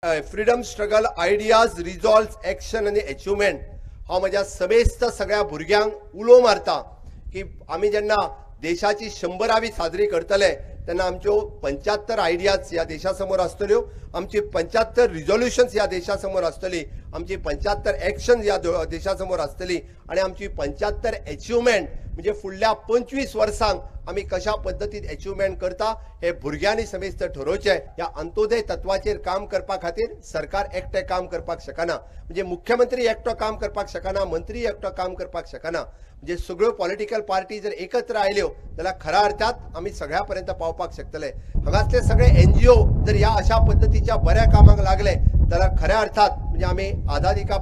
Freedom struggle ideas resolve action आणि achievement हा माझ्या समेस्त सगळ्या भुरग्यांक उलो मारता की आम्ही जेन्ना देशाची 100वी साजरी करतले तेन्ना आमच्यो 75 आयडियाज ह्या देशासमोर आसतल्यो, आमची 75 रिझोल्युशन्स ह्या देशासमोर आसतली, आमची 75 एक्शन ह्या देशासमोर आसतली आणि आमची 75 अचिव्हमेंट म्हणजे फुडल्या 25 वर्सांक आम्ही कशा पद्धतीत अचिव्हमेंट करता हे भुरग्यांनी समेस्त ठरवचे। ह्या अंत्योदय तत्वाचेर काम करपा खातीर सरकार एकटे काम करपाक शकना, म्हणजे मुख्यमंत्री एकटो काम करपाक शकना, मंत्री एकटो काम करपाक शकना, म्हणजे सगळ्यो पॉलिटिकल पार्टी जर एकत्र आयल्यो जाल्यार खऱ्या अर्थात आम्ही सगळ्यापर्यंत पावपाक शकतले। हांगासले सगळे NGO जर ह्या अशा पद्धतीच्या बऱ्या कामाक लागले जाल्यार खऱ्या अर्थात म्हणजे आम्ही आझादी का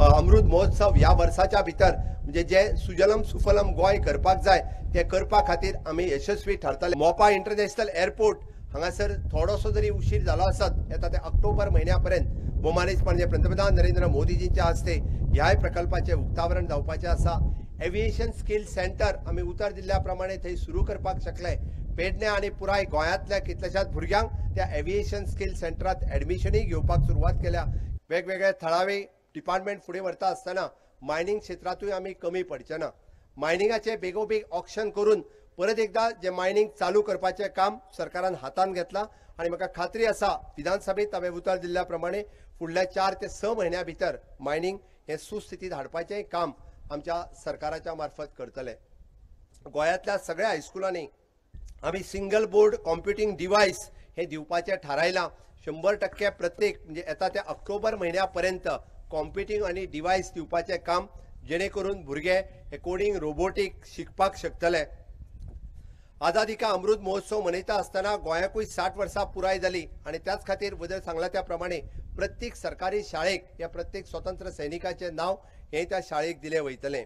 अमृत महोत्सव ह्या वर्साच्या भितर म्हणजे जे सुजलम सुफलम गोय करपाक जाय ते करपा खातीर आम्ही यशस्वी ठरतले। मोपा इंटरनॅशनल एअरपोर्ट हांगासर थोडोसो जरी उशीर जालो आसत येता ते ऑक्टोबर म्हयन्यापर्यंत भौमानीस म्हणजे पंतप्रधान नरेंद्र मोदीजींच्या हस्ते ह्या प्रकल्पाचे उक्तावरण जावपाचे आसा। एव्हिएशन स्किल सेंटर आम्ही उतर जिल्ल्या प्रमाणे थंय सुरू करपाक शकले। पेडण्या आणि पुराय गोंयांतल्या कितल्याशाच भुरग्यांक त्या एव्हिएशन स्किल सेंटरात ॲडमिशनय घेवपाक सुरवात केल्या। वेगवेगळे थळावे डिपार्टमेंट फुडें व्हरता आसतना मायनिंग क्षेत्रातूय आम्ही कमी पडचे ना। मायनिंगाचे बेगोबेग ऑक्शन करून परत एकदा जे मायनिंग चालू करपाचे काम सरकारान हातान घेतला आणि म्हाका खात्री आसा विधानसभेत हांवें उतर दिल्ल्या प्रमाणे फुडल्या 4 ते 6 म्हयन्या भितर मायनिंग हे सुस्थितीत हाडपाचें काम आमच्या सरकाराच्या मार्फत करतले। गोंयांतल्या सगळ्या हायस्कुलांनी आम्ही सिंगल बोर्ड कॉम्प्युटिंग डिवायस हे दिवपाचें थारायलां। 100% प्रत्येक म्हणजे येता त्या ऑक्टोबर म्हयन्यापर्यंत कॉम्प्युटिंग आणि डिवायस दिवपाचें काम जेणे करून भुरगे हे कोडिंग रोबोटिक शिकपाक शकतले। आझादी का अमृत महोत्सव मनयता आसतना गोंयाकूय 60 वर्सां पुराय जाली आणि त्याच खातीर वदर सांगला त्या प्रमाणे प्रत्येक सरकारी शाळेक या प्रत्येक स्वतंत्र सैनिकाचे नाव हे त्या शाळेक दिले वयतले।